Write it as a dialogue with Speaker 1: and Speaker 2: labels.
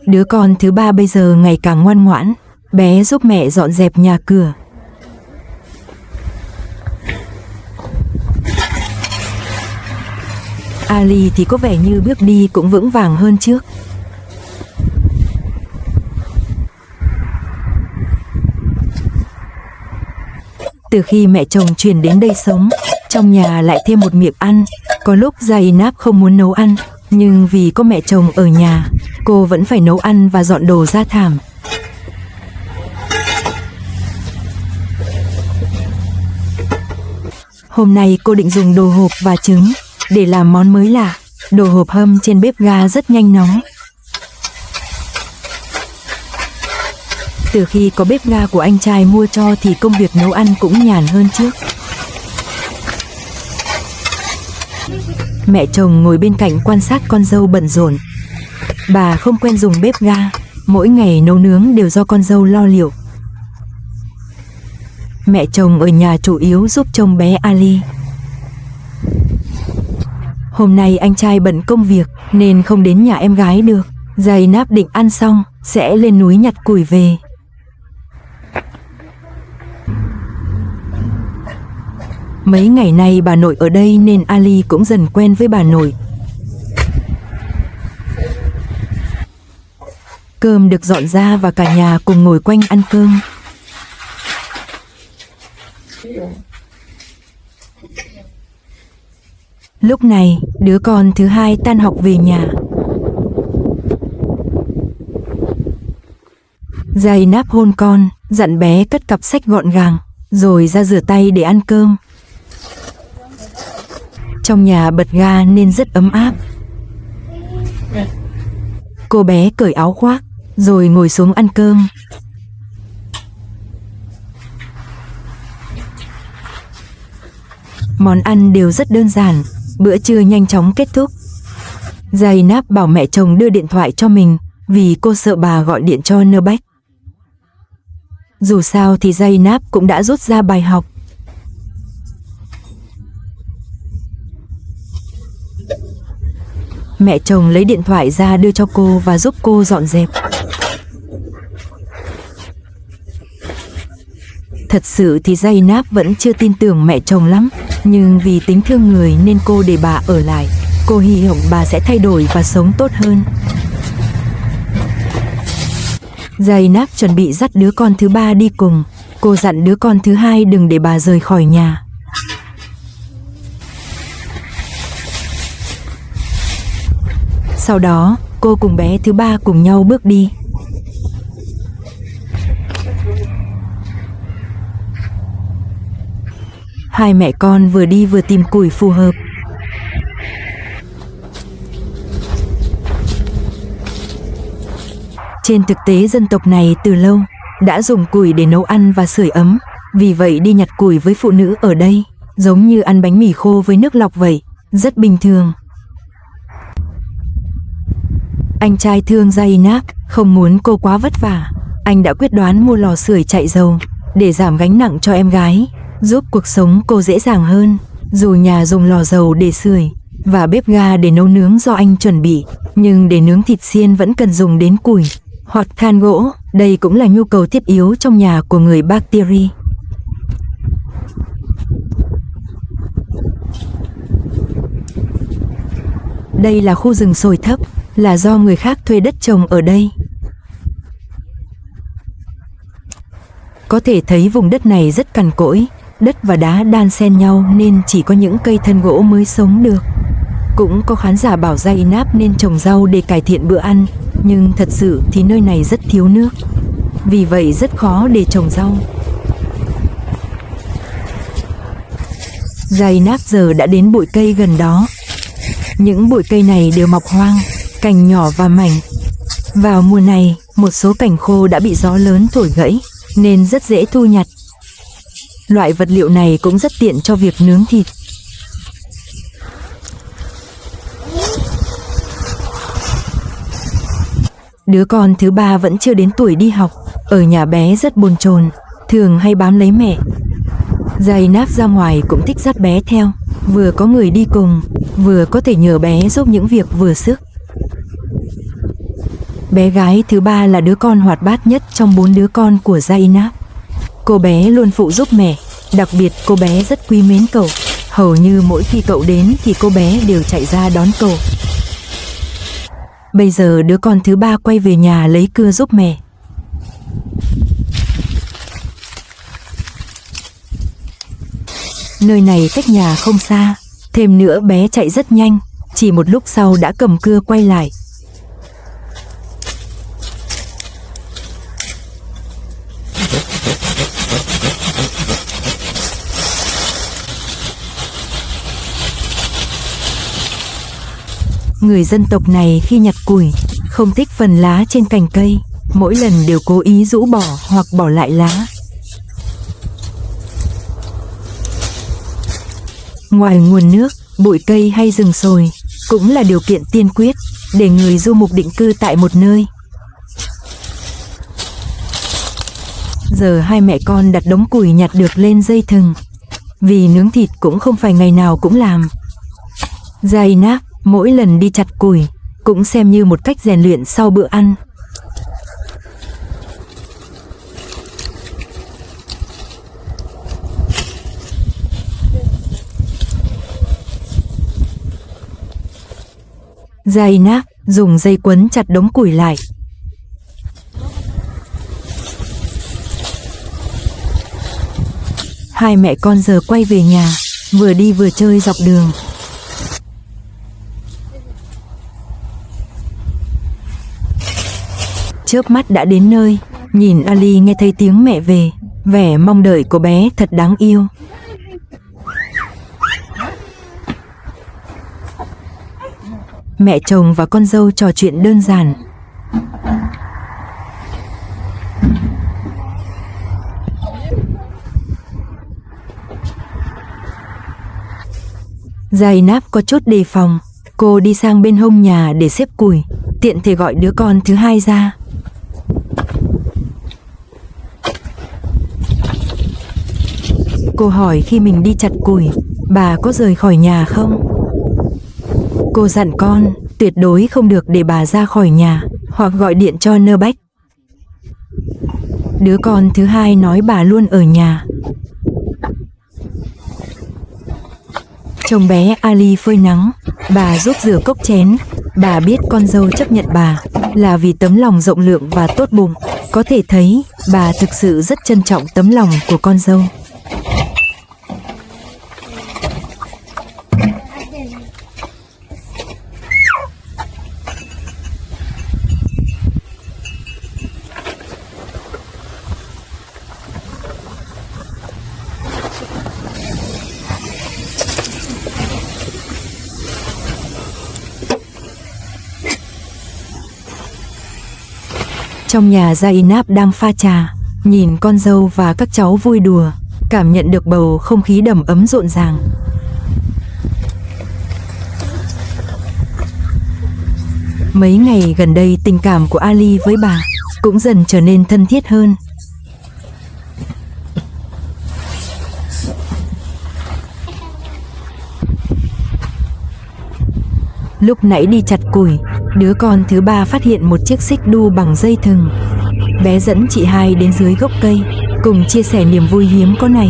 Speaker 1: Đứa con thứ ba bây giờ ngày càng ngoan ngoãn, bé giúp mẹ dọn dẹp nhà cửa. Ali thì có vẻ như bước đi cũng vững vàng hơn trước. Từ khi mẹ chồng chuyển đến đây sống, trong nhà lại thêm một miệng ăn. Có lúc Zainab không muốn nấu ăn, nhưng vì có mẹ chồng ở nhà, cô vẫn phải nấu ăn và dọn đồ ra thảm. Hôm nay cô định dùng đồ hộp và trứng để làm món mới lạ. Đồ hộp hâm trên bếp ga rất nhanh nóng. Từ khi có bếp ga của anh trai mua cho thì công việc nấu ăn cũng nhàn hơn trước. Mẹ chồng ngồi bên cạnh quan sát con dâu bận rộn. Bà không quen dùng bếp ga, mỗi ngày nấu nướng đều do con dâu lo liệu. Mẹ chồng ở nhà chủ yếu giúp trông bé Ali. Hôm nay anh trai bận công việc nên không đến nhà em gái được. Zainab định ăn xong sẽ lên núi nhặt củi về. Mấy ngày nay bà nội ở đây nên Ali cũng dần quen với bà nội. Cơm được dọn ra và cả nhà cùng ngồi quanh ăn cơm. Lúc này, đứa con thứ hai tan học về nhà. Zainab hôn con, dặn bé cất cặp sách gọn gàng, rồi ra rửa tay để ăn cơm. Trong nhà bật ga nên rất ấm áp. Cô bé cởi áo khoác, rồi ngồi xuống ăn cơm. Món ăn đều rất đơn giản, bữa trưa nhanh chóng kết thúc. Zainab bảo mẹ chồng đưa điện thoại cho mình, vì cô sợ bà gọi điện cho Nurbek. Dù sao thì Zainab cũng đã rút ra bài học. Mẹ chồng lấy điện thoại ra đưa cho cô và giúp cô dọn dẹp. Thật sự thì Zainab vẫn chưa tin tưởng mẹ chồng lắm, nhưng vì tính thương người nên cô để bà ở lại. Cô hy vọng bà sẽ thay đổi và sống tốt hơn. Zainab chuẩn bị dắt đứa con thứ ba đi cùng. Cô dặn đứa con thứ hai đừng để bà rời khỏi nhà. Sau đó, cô cùng bé thứ ba cùng nhau bước đi. Hai mẹ con vừa đi vừa tìm củi phù hợp. Trên thực tế dân tộc này từ lâu đã dùng củi để nấu ăn và sưởi ấm. Vì vậy đi nhặt củi với phụ nữ ở đây giống như ăn bánh mì khô với nước lọc vậy, rất bình thường. Anh trai thương Zainab, không muốn cô quá vất vả. Anh đã quyết đoán mua lò sưởi chạy dầu để giảm gánh nặng cho em gái, giúp cuộc sống cô dễ dàng hơn. Dù nhà dùng lò dầu để sưởi và bếp ga để nấu nướng do anh chuẩn bị, nhưng để nướng thịt xiên vẫn cần dùng đến củi hoặc than gỗ. Đây cũng là nhu cầu thiết yếu trong nhà của người Bakteri. Đây là khu rừng sồi thấp, là do người khác thuê đất trồng ở đây. Có thể thấy vùng đất này rất cằn cỗi, đất và đá đan xen nhau nên chỉ có những cây thân gỗ mới sống được. Cũng có khán giả bảo Zainab nên trồng rau để cải thiện bữa ăn, nhưng thật sự thì nơi này rất thiếu nước, vì vậy rất khó để trồng rau. Zainab giờ đã đến bụi cây gần đó. Những bụi cây này đều mọc hoang, cành nhỏ và mảnh. Vào mùa này, một số cành khô đã bị gió lớn thổi gãy, nên rất dễ thu nhặt. Loại vật liệu này cũng rất tiện cho việc nướng thịt. Đứa con thứ ba vẫn chưa đến tuổi đi học, ở nhà bé rất bồn chồn, thường hay bám lấy mẹ. Zainab ra ngoài cũng thích dắt bé theo, vừa có người đi cùng, vừa có thể nhờ bé giúp những việc vừa sức. Bé gái thứ ba là đứa con hoạt bát nhất trong 4 đứa con của Zainab. Cô bé luôn phụ giúp mẹ, đặc biệt cô bé rất quý mến cậu. Hầu như mỗi khi cậu đến thì cô bé đều chạy ra đón cậu. Bây giờ đứa con thứ ba quay về nhà lấy cưa giúp mẹ. Nơi này cách nhà không xa, thêm nữa bé chạy rất nhanh, chỉ một lúc sau đã cầm cưa quay lại. Người dân tộc này khi nhặt củi không thích phần lá trên cành cây, mỗi lần đều cố ý rũ bỏ hoặc bỏ lại lá. Ngoài nguồn nước, bụi cây hay rừng sồi cũng là điều kiện tiên quyết để người du mục định cư tại một nơi. Giờ hai mẹ con đặt đống củi nhặt được lên dây thừng, vì nướng thịt cũng không phải ngày nào cũng làm. Zainab mỗi lần đi chặt củi cũng xem như một cách rèn luyện sau bữa ăn. Zainab dùng dây quấn chặt đống củi lại. Hai mẹ con giờ quay về nhà, vừa đi vừa chơi dọc đường. Chớp mắt đã đến nơi, nhìn Ali nghe thấy tiếng mẹ về, vẻ mong đợi của bé thật đáng yêu. Mẹ chồng và con dâu trò chuyện đơn giản. Zainab có chút đề phòng, cô đi sang bên hông nhà để xếp củi, tiện thể gọi đứa con thứ hai ra. Cô hỏi khi mình đi chặt củi, bà có rời khỏi nhà không? Cô dặn con tuyệt đối không được để bà ra khỏi nhà hoặc gọi điện cho Nurbek. Đứa con thứ hai nói bà luôn ở nhà. Chồng bé Ali phơi nắng, bà giúp rửa cốc chén. Bà biết con dâu chấp nhận bà là vì tấm lòng rộng lượng và tốt bụng. Có thể thấy bà thực sự rất trân trọng tấm lòng của con dâu. Trong nhà Zainab đang pha trà, nhìn con dâu và các cháu vui đùa, cảm nhận được bầu không khí đầm ấm rộn ràng. Mấy ngày gần đây tình cảm của Ali với bà cũng dần trở nên thân thiết hơn. Lúc nãy đi chặt củi, đứa con thứ ba phát hiện một chiếc xích đu bằng dây thừng. Bé dẫn chị hai đến dưới gốc cây, cùng chia sẻ niềm vui hiếm có này.